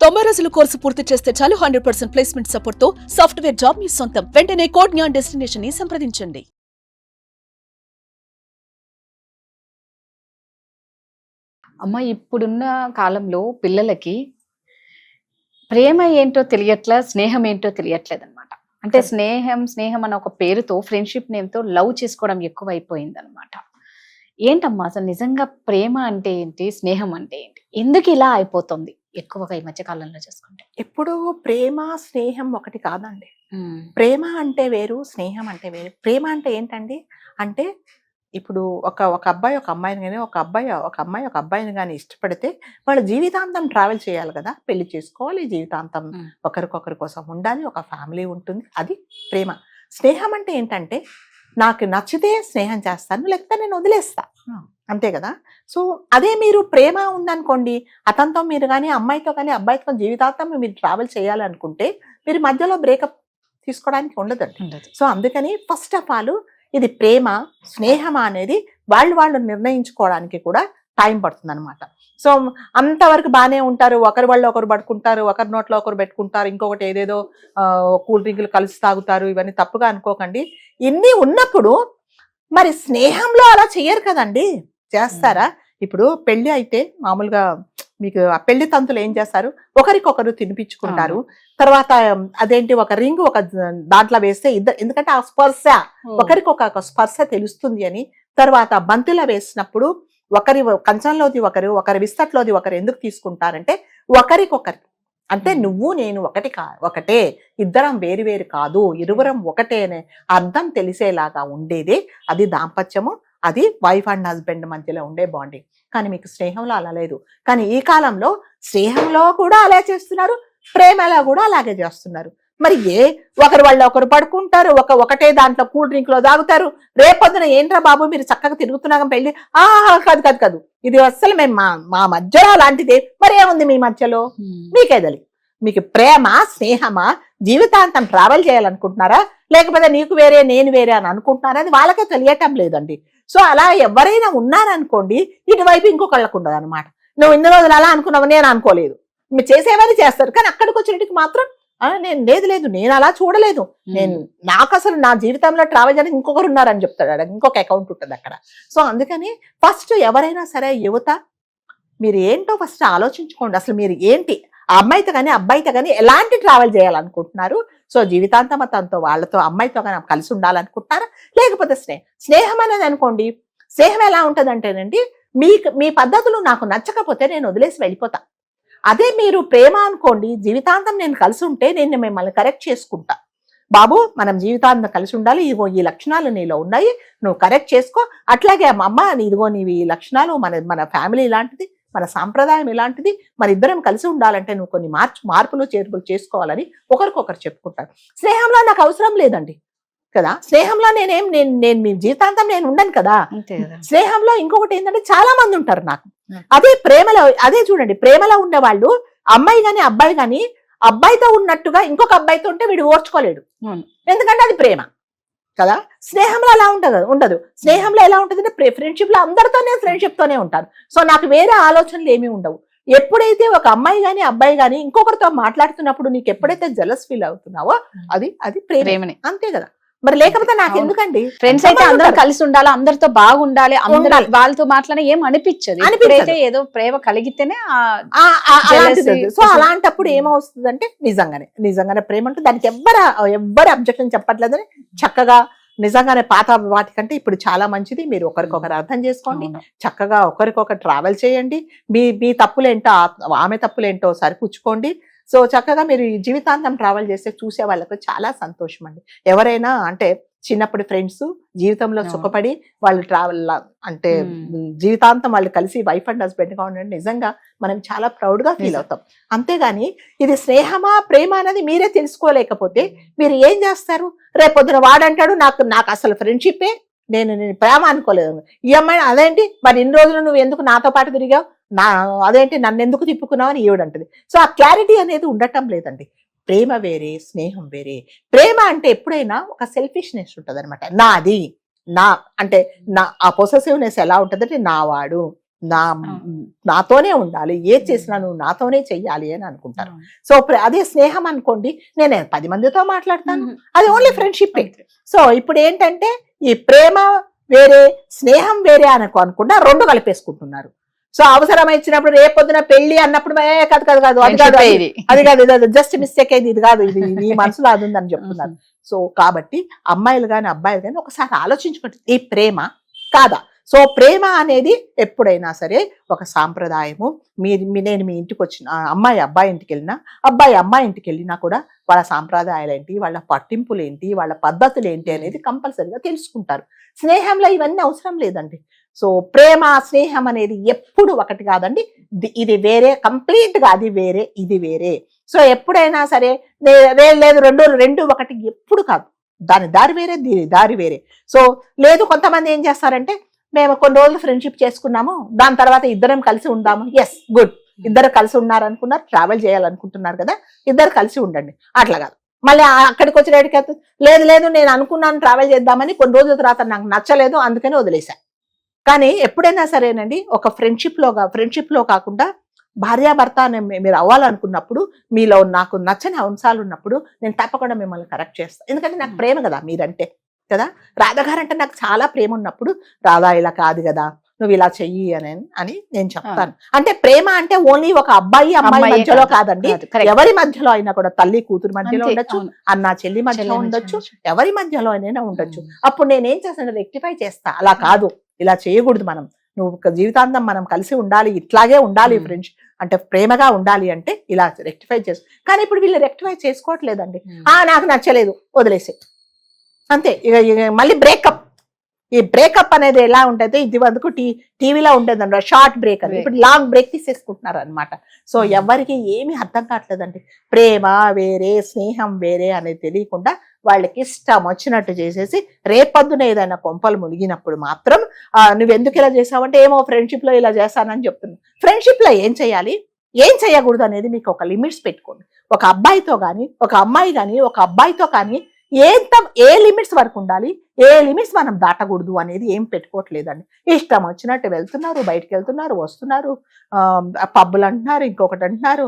90 రోజుల కోర్సు పూర్తి చేస్తే చాలు 100% ప్లేస్మెంట్ సపోర్ట్ తో సాఫ్ట్వేర్ జాబ్ మీ సొంతం. వెంటనే కోడ్ జ్ఞాన్ డెస్టినేషన్ ని సంప్రదించండి. అమ్మ ఇప్పుడున్న కాలంలో పిల్లలకి ప్రేమ ఏంటో తెలియట్లే, స్నేహం ఏంటో తెలియట్లేదు అనమాట. అంటే స్నేహం అన్న ఒక పేరుతో ఫ్రెండ్షిప్ నేమ్తో లవ్ చేసుకోవడం ఎక్కువైపోయింది అనమాట. ఏంటమ్మా అసలు నిజంగా ప్రేమ అంటే ఏంటి, స్నేహం అంటే ఏంటి, ఎందుకు ఇలా అయిపోతుంది ఎక్కువగా ఈ మధ్య కాలంలో చేసుకుంటే? ఎప్పుడు ప్రేమ స్నేహం ఒకటి కాదండి. ప్రేమ అంటే వేరు, స్నేహం అంటే వేరు. ప్రేమ అంటే ఏంటండి అంటే ఇప్పుడు ఒక అబ్బాయి ఒక అమ్మాయిని కానీ ఒక అమ్మాయి ఒక అబ్బాయిని కానీ ఇష్టపడితే వాళ్ళ జీవితాంతం ట్రావెల్ చేయాలి కదా, పెళ్లి చేసుకోవాలి, జీవితాంతం ఒకరికొకరి కోసం ఉండాలి, ఒక ఫ్యామిలీ ఉంటుంది, అది ప్రేమ. స్నేహం అంటే ఏంటంటే నాకు నచ్చితే స్నేహం చేస్తాను, లేకపోతే నేను వదిలేస్తా, అంతే కదా. సో అదే మీరు ప్రేమ ఉందనుకోండి, అతనితో మీరు కానీ అమ్మాయితో కానీ అబ్బాయితో జీవితాంతం మీరు ట్రావెల్ చేయాలనుకుంటే మీరు మధ్యలో బ్రేకప్ తీసుకోవడానికి ఉండదండి. సో అందుకని ఫస్ట్ ఆఫ్ ఆల్ ఇది ప్రేమ స్నేహం అనేది వాళ్ళు నిర్ణయించుకోవడానికి కూడా టైం పడుతుంది అనమాట. సో అంతవరకు బాగానే ఉంటారు, ఒకరి వాళ్ళు ఒకరు పడుకుంటారు, ఒకరి నోట్లో ఒకరు పెట్టుకుంటారు, ఇంకొకటి ఏదేదో కూల్ డ్రింకులు కలిసి తాగుతారు, ఇవన్నీ తప్పుగా అనుకోకండి. ఇన్ని ఉన్నప్పుడు మరి స్నేహంలో అలా చెయ్యరు కదండి, చేస్తారా? ఇప్పుడు పెళ్లి అయితే మామూలుగా మీకు ఆ పెళ్లి తంతులు ఏం చేస్తారు, ఒకరికొకరు తినిపించుకుంటారు, తర్వాత అదేంటి ఒక రింగ్ ఒక దాంట్లో వేస్తే ఇద్దరు, ఎందుకంటే ఆ స్పర్శ ఒకరికొక స్పర్శ తెలుస్తుంది అని. తర్వాత బంతిలో వేసినప్పుడు ఒకరి కంచంలోది ఒకరి విస్తట్లోది ఒకరు ఎందుకు తీసుకుంటారంటే ఒకరికొకరి, అంటే నువ్వు నేను ఒకటే, ఇద్దరం వేరు కాదు, ఇరువురం ఒకటే అనే అర్థం తెలిసేలాగా ఉండేది అది దాంపత్యము, అది వైఫ్ అండ్ హస్బెండ్ మధ్యలో ఉండే బాండింగ్. కానీ మీకు స్నేహంలో అలా లేదు. కానీ ఈ కాలంలో స్నేహంలో కూడా అలా చేస్తున్నారు, ప్రేమలో కూడా అలాగే చేస్తున్నారు. మరి ఒకరి వాళ్ళు ఒకరు పడుకుంటారు, ఒకటే దాంట్లో కూల్ డ్రింక్ లో తాగుతారు, రేపొద్దున ఏంట్రా బాబు మీరు చక్కగా తిరుగుతున్నాక పెళ్లి, కాదు ఇది అస్సలు మేము మా మధ్యలో అలాంటిదే, మరి ఏముంది మీ మధ్యలో? మీకేదలి, మీకు ప్రేమ స్నేహమా, జీవితాంతం ట్రావెల్ చేయాలనుకుంటున్నారా, లేకపోతే నీకు వేరే నేను వేరే అని అనుకుంటున్నారా, అది వాళ్ళకే తెలియటం లేదండి. సో అలా ఎవరైనా ఉన్నారనుకోండి, ఇటువైపు ఇంకొకళ్ళకు ఉండదు అనమాట. నువ్వు ఇన్ని రోజులు అలా అనుకున్నావు, నేను అనుకోలేదు, మీరు చేసేవని చేస్తారు, కానీ అక్కడికి వచ్చినట్టుకి మాత్రం లేదు నేను అలా చూడలేదు, నాకు అసలు నా జీవితంలో ట్రావెల్ చేయడానికి ఇంకొకరు ఉన్నారని చెప్తాడు, ఇంకొక అకౌంట్ ఉంటుంది అక్కడ. సో అందుకని ఫస్ట్ ఎవరైనా సరే యువత మీరు ఏంటో ఫస్ట్ ఆలోచించుకోండి, అసలు మీరు ఏంటి, ఆ అమ్మాయితో కానీ అబ్బాయితో కానీ ఎలాంటి ట్రావెల్ చేయాలనుకుంటున్నారు. సో జీవితాంతం తనతో వాళ్ళతో అమ్మాయితో కానీ కలిసి ఉండాలనుకుంటున్నారా, లేకపోతే స్నేహం అనేది అనుకోండి. స్నేహం ఎలా ఉంటుంది అంటేనండి, మీ పద్ధతులు నాకు నచ్చకపోతే నేను వదిలేసి వెళ్ళిపోతా. అదే మీరు ప్రేమ అనుకోండి, జీవితాంతం నేను కలిసి ఉంటే నేను మిమ్మల్ని కరెక్ట్ చేసుకుంటా, బాబు మనం జీవితాంతం కలిసి ఉండాలి, ఇదిగో ఈ లక్షణాలు నీలో ఉన్నాయి, నువ్వు కరెక్ట్ చేసుకో, అట్లాగే అమ్మ ఇదిగో నీవి ఈ లక్షణాలు, మన ఫ్యామిలీ ఇలాంటిది, మన సాంప్రదాయం ఇలాంటిది, మన ఇద్దరం కలిసి ఉండాలంటే నువ్వు కొన్ని మార్పులు చేర్పులు చేసుకోవాలని ఒకరికొకరు చెప్పుకుంటారు. స్నేహంలో నాకు అవసరం లేదండి కదా, స్నేహంలో నేను మీ జీవితాంతం నేను ఉండను కదా. స్నేహంలో ఇంకొకటి ఏంటంటే చాలా మంది ఉంటారు నాకు. అదే ప్రేమలో, అదే చూడండి, ప్రేమలో ఉండే వాళ్ళు అమ్మాయి గాని అబ్బాయి గాని అబ్బాయితో ఉన్నట్టుగా ఇంకొక అబ్బాయితో ఉంటే వీడు ఓర్చుకోలేడు, ఎందుకంటే అది ప్రేమ కదా. స్నేహంలో అలా ఉండదు. స్నేహంలో ఎలా ఉంటుంది, ఫ్రెండ్షిప్ లో అందరితో నేను ఫ్రెండ్షిప్ తోనే ఉంటాను. సో నాకు వేరే ఆలోచనలు ఏమీ ఉండవు. ఎప్పుడైతే ఒక అమ్మాయి గాని అబ్బాయి గాని ఇంకొకరితో మాట్లాడుతున్నప్పుడు నీకు ఎప్పుడైతే జలస్ ఫీల్ అవుతున్నావో అది ప్రేమనే, అంతే కదా. మరి లేకపోతే నాకు ఎందుకండి, ఫ్రెండ్స్ అయితే అందరూ కలిసి ఉండాలి, అందరితో బాగుండాలి, వాళ్ళతో మాట్లాడే ఏం అనిపించదు, ఏదో ప్రేమ కలిగితేనే. సో అలాంటప్పుడు ఏమవుతుంది అంటే నిజంగానే ప్రేమ అంటే దానికి ఎవ్వరు అబ్జెక్షన్ చెప్పట్లేదని చక్కగా నిజంగానే పాత వాటికంటే ఇప్పుడు చాలా మంచిది. మీరు ఒకరికొకరు అర్థం చేసుకోండి, చక్కగా ఒకరికొకరు ట్రావెల్ చేయండి, మీ తప్పులేంటో ఆమె తప్పులేంటో సరిపుచ్చుకోండి. సో చక్కగా మీరు జీవితాంతం ట్రావెల్ చేస్తే చూసే వాళ్ళకు చాలా సంతోషం అండి. ఎవరైనా అంటే చిన్నప్పుడు ఫ్రెండ్స్ జీవితంలో సుఖపడి వాళ్ళు ట్రావెల్ అంటే జీవితాంతం వాళ్ళు కలిసి వైఫ్ అండ్ హస్బెండ్ గా ఉండండి, నిజంగా మనం చాలా ప్రౌడ్ గా ఫీల్ అవుతాం. అంతేగాని ఇది స్నేహమా ప్రేమ అనేది మీరే తెలుసుకోలేకపోతే మీరు ఏం చేస్తారు, రేపొద్దున వాడంటాడు నాకు అసలు ఫ్రెండ్షిప్పే నేను ప్రేమ అనుకోలేదు, ఈ అమ్మాయి అదేంటి మరి ఇన్ని రోజులు నువ్వు ఎందుకు నాతో పాటు తిరిగావు, అదేంటి నన్ను ఎందుకు తిప్పుకున్నావు అని ఈవిడంటది. సో ఆ క్లారిటీ అనేది ఉండటం లేదండి. ప్రేమ వేరే స్నేహం వేరే. ప్రేమ అంటే ఎప్పుడైనా ఒక సెల్ఫిష్నెస్ ఉంటుంది అనమాట, నాది నా అంటే ఆ పొసెసివ్నెస్ ఎలా ఉంటుంది అంటే నా వాడు నాతోనే ఉండాలి, ఏది చేసినా నువ్వు నాతోనే చెయ్యాలి అని అనుకుంటారు. సో అదే స్నేహం అనుకోండి, నేను 10 మందితో మాట్లాడతాను, అది ఓన్లీ ఫ్రెండ్షిప్. సో ఇప్పుడు ఏంటంటే ఈ ప్రేమ వేరే స్నేహం వేరే అనుకుండా 2 కలిపేసుకుంటున్నారు. సో అవసరం ఇచ్చినప్పుడు రేపొద్దున పెళ్లి అన్నప్పుడు కాదు అది కాదు జస్ట్ మిస్టేక్ అయింది, ఇది కాదు, ఇది నీ మనసులో అది ఉందని చెప్తున్నారు. సో కాబట్టి అమ్మాయిలు కానీ అబ్బాయిలు కానీ ఒకసారి ఆలోచించుకోండి, ఈ ప్రేమ కాదా? సో ప్రేమ అనేది ఎప్పుడైనా సరే ఒక సాంప్రదాయము. నేను మీ ఇంటికి వచ్చిన అమ్మాయి అబ్బాయి ఇంటికి వెళ్ళినా, అబ్బాయి అమ్మాయి ఇంటికి వెళ్ళినా కూడా వాళ్ళ సాంప్రదాయాలు ఏంటి, వాళ్ళ పట్టింపులు ఏంటి, వాళ్ళ పద్ధతులు ఏంటి అనేది కంపల్సరీగా తెలుసుకుంటారు. స్నేహంలో ఇవన్నీ అవసరం లేదండి. సో ప్రేమ స్నేహం అనేది ఎప్పుడు ఒకటి కాదండి, ఇది వేరే, కంప్లీట్ గా అది వేరే ఇది వేరే. సో ఎప్పుడైనా సరే లేదు రెండు ఒకటి ఎప్పుడు కాదు, దాని దారి వేరే దీని దారి వేరే. సో లేదు కొంతమంది ఏం చేస్తారంటే మేము కొన్ని రోజులు ఫ్రెండ్షిప్ చేసుకున్నాము, దాని తర్వాత ఇద్దరం కలిసి ఉందాము, ఎస్ గుడ్, ఇద్దరు కలిసి ఉన్నారనుకున్నారు, ట్రావెల్ చేయాలనుకుంటున్నారు కదా, ఇద్దరు కలిసి ఉండండి. అట్లా కాదు మళ్ళీ అక్కడికి వచ్చేటికి లేదు నేను అనుకున్నాను ట్రావెల్ చేద్దామని, కొన్ని రోజుల తర్వాత నాకు నచ్చలేదు అందుకని వదిలేశాను. కానీ ఎప్పుడైనా సరేనండి ఒక ఫ్రెండ్షిప్ లో కాకుండా భార్యాభర్త మీరు అవ్వాలనుకున్నప్పుడు, మీలో నాకు నచ్చని అంశాలు ఉన్నప్పుడు నేను తప్పకుండా మిమ్మల్ని కరెక్ట్ చేస్తాను. ఎందుకంటే నాకు ప్రేమ కదా మీరంటే కదా. రాధాగారు అంటే నాకు చాలా ప్రేమ ఉన్నప్పుడు, రాధా ఇలా కాదు కదా, నువ్వు ఇలా చెయ్యి అని నేను చెప్తాను. అంటే ప్రేమ అంటే ఓన్లీ ఒక అబ్బాయి అమ్మాయి మధ్యలో కాదండి, ఎవరి మధ్యలో అయినా కూడా, తల్లి కూతురు మధ్యలో ఉండొచ్చు, అన్న చెల్లి మధ్యలో ఉండొచ్చు, ఎవరి మధ్యలో అయినా ఉండొచ్చు. అప్పుడు నేనేం చేస్తాను, రెక్టిఫై చేస్తా. అలా కాదు, ఇలా చేయకూడదు, నువ్వు జీవితాంతం మనం కలిసి ఉండాలి, ఇట్లాగే ఉండాలి, ఫ్రెండ్స్ అంటే ప్రేమగా ఉండాలి అంటే ఇలా రెక్టిఫై చేసు. కానీ ఇప్పుడు వీళ్ళు రెక్టిఫై చేసుకోవట్లేదండి. నాకు నచ్చలేదు వదిలేసే అంతే. ఇక మళ్ళీ బ్రేకప్. ఈ బ్రేకప్ అనేది ఎలా ఉంటుంది, ఇది వరకు టీవీలో ఉండేదండి షార్ట్ బ్రేక్ అని, ఇప్పుడు లాంగ్ బ్రేక్ తీసేసుకుంటున్నారు అనమాట. సో ఎవరికి ఏమీ అర్థం కావట్లేదండి, ప్రేమ వేరే స్నేహం వేరే అనేది తెలియకుండా వాళ్ళకి ఇష్టం వచ్చినట్టు చేసేసి రేపొద్దున ఏదైనా కొంపలు మునిగినప్పుడు మాత్రం నువ్వెందుకు ఇలా చేసావంటే, ఏమో ఫ్రెండ్షిప్ లో ఇలా చేశానని చెప్తున్నాను. ఫ్రెండ్షిప్ లో ఏం చేయాలి ఏం చేయకూడదు అనేది మీకు ఒక లిమిట్స్ పెట్టుకోండి. ఒక అబ్బాయితో కానీ ఒక అమ్మాయి కానీ ఒక అబ్బాయితో కానీ ఏ లిమిట్స్ వరకు ఉండాలి, ఏ లిమిట్స్ మనం దాటకూడదు అనేది ఏం పెట్టుకోవట్లేదండి. ఇష్టం వచ్చినట్టు వెళ్తున్నారు, బయటకు వెళ్తున్నారు, వస్తున్నారు, పబ్బులు అంటున్నారు, ఇంకొకటి అంటున్నారు,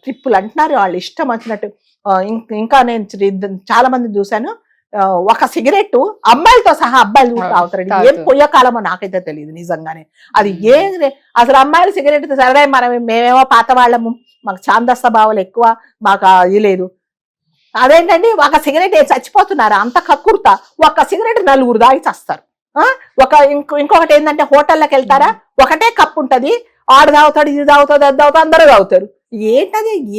ట్రిప్పులు అంటున్నారు, వాళ్ళు ఇష్టం వచ్చినట్టు. ఇంకా నేను చాలా మంది చూశాను, ఒక సిగరెట్ అమ్మాయిలతో సహా అబ్బాయిలు తాగుతారండి. ఏం పోయే కాలమో నాకైతే తెలియదు నిజంగానే. అది అసలు అమ్మాయిలు సిగరెట్ సరే, మేమేమో పాత వాళ్ళము, మాకు ఛాందస్త భావాలు ఎక్కువ, మాకు ఇది లేదు. అదేంటండి, ఒక సిగరెట్ చచ్చిపోతున్నారు అంత కక్కుర్తా, ఒక సిగరెట్ 4 దాగి చస్తారు. ఇంకొకటి ఏంటంటే హోటల్లోకి వెళ్తారా, ఒకటే కప్పు ఉంటది, ఆడు తాగుతాడు, ఇది తాగుతాడు, అది తాగుతాడు, అందరూ తాగుతారు.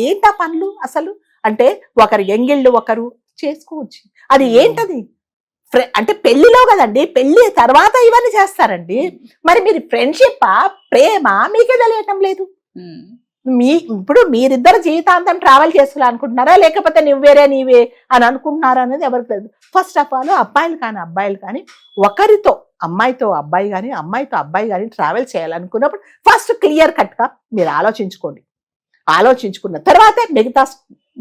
ఏంటా పనులు అసలు? అంటే ఒకరు ఎంగిళ్ళు ఒకరు చేసుకోవచ్చు, అది ఏంటది? అంటే పెళ్లిలో కదండి, పెళ్లి తర్వాత ఇవన్నీ చేస్తారండి. మరి మీరు ఫ్రెండ్షిప్ ప్రేమ మీకే తెలియటం లేదు. ఇప్పుడు మీరిద్దరు జీవితాంతం ట్రావెల్ చేసుకోవాలనుకుంటున్నారా, లేకపోతే నువ్వేరే నీవే అని అనుకుంటున్నారా అనేది ఎవరికి తెలియదు. ఫస్ట్ ఆఫ్ ఆల్ అబ్బాయిలు కానీ ఒకరితో అమ్మాయితో అబ్బాయి కానీ అమ్మాయితో అబ్బాయి కానీ ట్రావెల్ చేయాలనుకున్నప్పుడు ఫస్ట్ క్లియర్ కట్ గా మీరు ఆలోచించుకోండి. ఆలోచించుకున్న తర్వాత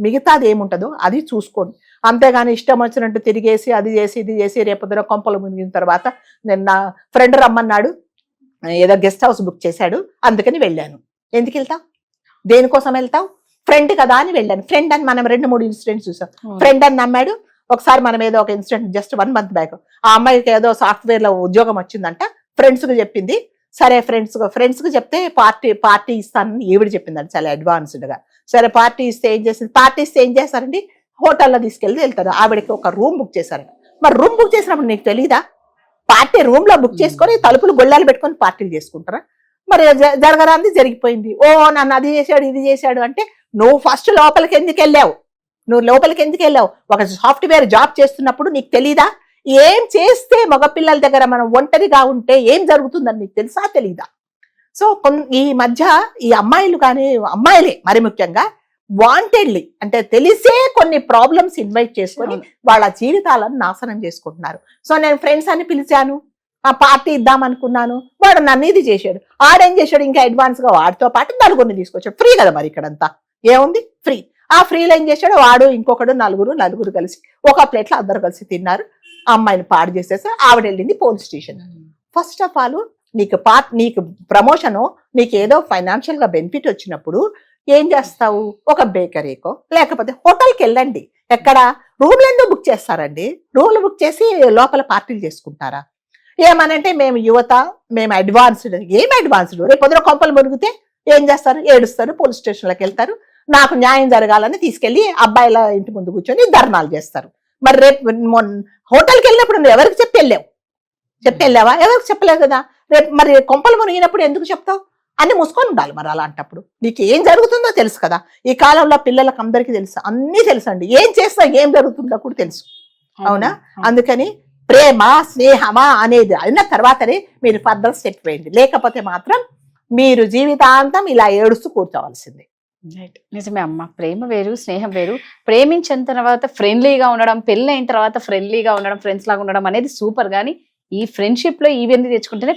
మిగతాది ఏముంటుందో అది చూసుకోండి. అంతేగాని ఇష్టం వచ్చినట్టు తిరిగేసి అది చేసి ఇది చేసి రేపొద్దున కొంపలు మునిగిన తర్వాత, నేను నా ఫ్రెండ్ రమ్మన్నాడు, ఏదో గెస్ట్ హౌస్ బుక్ చేశాడు, అందుకని వెళ్ళాను. ఎందుకు వెళ్తావు, దేనికోసం వెళ్తావు? ఫ్రెండ్ కదా అని వెళ్ళాను. ఫ్రెండ్ అని మనం 2-3 ఇన్సిడెంట్స్ చూసాం. ఫ్రెండ్ అని నమ్మాడు. ఒకసారి మనం ఏదో ఒక ఇన్సిడెంట్ జస్ట్ 1 month బ్యాక్, ఆ అమ్మాయికి ఏదో సాఫ్ట్వేర్ లో ఉద్యోగం వచ్చిందంట, ఫ్రెండ్స్ కు చెప్పింది. సరే ఫ్రెండ్స్ కు చెప్తే పార్టీ ఇస్తానని ఈవిడ చెప్పిందండి చాలా అడ్వాన్స్డ్ గా. సరే పార్టీ ఇస్తే ఏం చేస్తారండి, హోటల్లో తీసుకెళ్తే వెళ్తారు. ఆవిడకి ఒక రూమ్ బుక్ చేశారంట. మరి రూమ్ బుక్ చేసినప్పుడు నీకు తెలీదా? పార్టీ రూమ్ లో బుక్ చేసుకొని తలుపులు గొల్లాలు పెట్టుకొని పార్టీలు చేసుకుంటారా? మరి జరగరాంది జరిగిపోయింది. నన్ను అది చేశాడు ఇది చేశాడు అంటే, నువ్వు ఫస్ట్ లోపలికి ఎందుకు వెళ్ళావు? ఒక సాఫ్ట్వేర్ జాబ్ చేస్తున్నప్పుడు నీకు తెలీదా? ఏం చేస్తే మగపిల్లల దగ్గర మనం ఒంటరిగా ఉంటే ఏం జరుగుతుందని నీకు తెలుసా తెలీదా? సో ఈ మధ్య ఈ అమ్మాయిలు కానీ అమ్మాయిలే మరి ముఖ్యంగా వాంటెడ్లీ అంటే తెలిసే కొన్ని ప్రాబ్లమ్స్ ఇన్వైట్ చేసుకొని వాళ్ళ జీవితాలను నాశనం చేసుకుంటున్నారు. సో నేను ఫ్రెండ్స్ అని పిలిచాను, ఆ పార్టీ ఇద్దాం అనుకున్నాను, వాడు నన్ను ఇది చేశాడు. ఆడేం చేశాడు, ఇంకా అడ్వాన్స్ గా వాడితో పాటు 4 తీసుకొచ్చాడు. ఫ్రీ కదా మరి ఇక్కడంతా ఏముంది, ఫ్రీ. ఆ ఫ్రీలో ఏం చేశాడు, వాడు ఇంకొకడు నలుగురు కలిసి ఒక ప్లేట్లో అందరు కలిసి తిన్నారు. అమ్మాయిని పాడు చేసేసి ఆవిడ వెళ్ళింది police station. First of all నీకు ప్రమోషను, నీకు ఏదో ఫైనాన్షియల్ గా బెనిఫిట్ వచ్చినప్పుడు ఏం చేస్తావు? ఒక బేకరీకో లేకపోతే హోటల్కి వెళ్ళండి. ఎక్కడ రూమ్లు ఎందుకు బుక్ చేస్తారండి? రూమ్లు బుక్ చేసి లోపల పార్టీలు చేసుకుంటారా? ఏమనంటే మేము యువత, మేము అడ్వాన్స్డ్. ఏం అడ్వాన్స్డ్? రేపు పొద్దున కొంపలు మునిగితే ఏం చేస్తారు? ఏడుస్తారు, పోలీస్ స్టేషన్లకు వెళ్తారు. నాకు న్యాయం జరగాలని తీసుకెళ్లి అబ్బాయిల ఇంటి ముందు కూర్చొని ధర్నాలు చేస్తారు. మరి రేపు హోటల్కి వెళ్ళినప్పుడు నువ్వు ఎవరికి చెప్పి వెళ్ళావా? ఎవరికి చెప్పలేవు కదా. రేపు మరి కొంపలు మునిగినప్పుడు ఎందుకు చెప్తావు? అన్ని మూసుకొని ఉండాలి. మరి అలాంటప్పుడు నీకు ఏం జరుగుతుందో తెలుసు కదా. ఈ కాలంలో పిల్లలకు అందరికీ తెలుసు, అన్నీ తెలుసు అండి. ఏం చేస్తా ఏం జరుగుతుందో కూడా తెలుసు. అవునా? అందుకని ప్రేమ స్నేహమా అనేది అయిన తర్వాతనే మీరు ఫర్దర్ స్టెప్ వేయండి. లేకపోతే మాత్రం మీరు జీవితాంతం ఇలా ఏడుస్తూ కూర్చోవలసిందే. నిజమే అమ్మ. ప్రేమ వేరు, స్నేహం వేరు. ప్రేమించిన తర్వాత ఫ్రెండ్లీగా ఉండడం, పెళ్ళి అయిన తర్వాత ఫ్రెండ్లీగా ఉండడం, ఫ్రెండ్స్ లాగా ఉండడం అనేది సూపర్. కానీ ఈ ఫ్రెండ్షిప్ లో ఇవన్నీ తెచ్చుకుంటేనే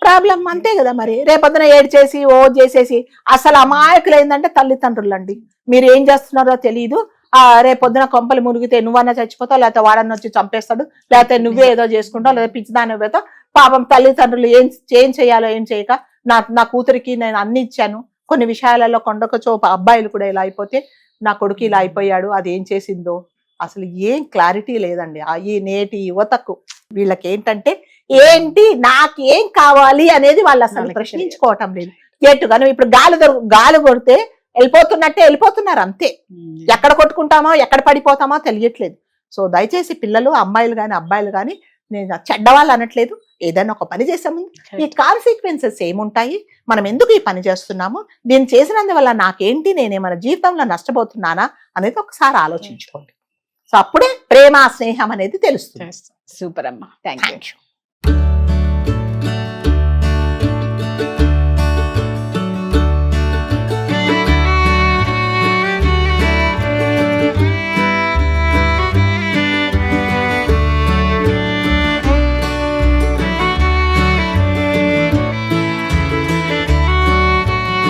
ప్రాబ్లం అంతే కదా. మరి రేపొద్దున ఏడ్చేసి చేసేసి అసలు అమాయకులు ఏంటంటే తల్లిదండ్రులు అండి. మీరు ఏం చేస్తున్నారో తెలియదు. రేపొద్దున కొంపలు మునిగితే నువ్వన్నా చచ్చిపోతావు, లేకపోతే వాడన్నా వచ్చి చంపేస్తాడు, లేకపోతే నువ్వే ఏదో చేసుకుంటావు, లేదా పిచ్చిదాని పోతావు. పాపం తల్లిదండ్రులు ఏం చేయాలో ఏం చేయక నా కూతురికి నేను అన్ని ఇచ్చాను. కొన్ని విషయాలలో కొండక చోప అబ్బాయిలు కూడా ఇలా అయిపోతే నా కొడుకు ఇలా అయిపోయాడు, అది ఏం చేసిందో అసలు ఏం క్లారిటీ లేదండి. ఈ నేటి యువతకు వీళ్ళకి ఏంటంటే ఏంటి నాకేం కావాలి అనేది వాళ్ళు అసలు ప్రశ్నించుకోవటం లేదు. ఎట్టుగాను ఇప్పుడు గాలి కొడితే వెళ్ళిపోతున్నట్టే వెళ్ళిపోతున్నారు అంతే. ఎక్కడ కొట్టుకుంటామో ఎక్కడ పడిపోతామో తెలియట్లేదు. సో దయచేసి పిల్లలు, అమ్మాయిలు కానీ అబ్బాయిలు కానీ, నేను చెడ్డవాళ్ళు అనట్లేదు, ఏదైనా ఒక పని చేసే ముందు ఈ కాన్సిక్వెన్సెస్ ఏముంటాయి, మనం ఎందుకు ఈ పని చేస్తున్నాము, దీన్ని చేసినందువల్ల నాకేంటి, నేనేమైనా జీవితంలో నష్టపోతున్నానా అనేది ఒకసారి ఆలోచించుకోండి. సో అప్పుడే ప్రేమ స్నేహం అనేది తెలుస్తుంది. సూపర్ అమ్మా. Thank you.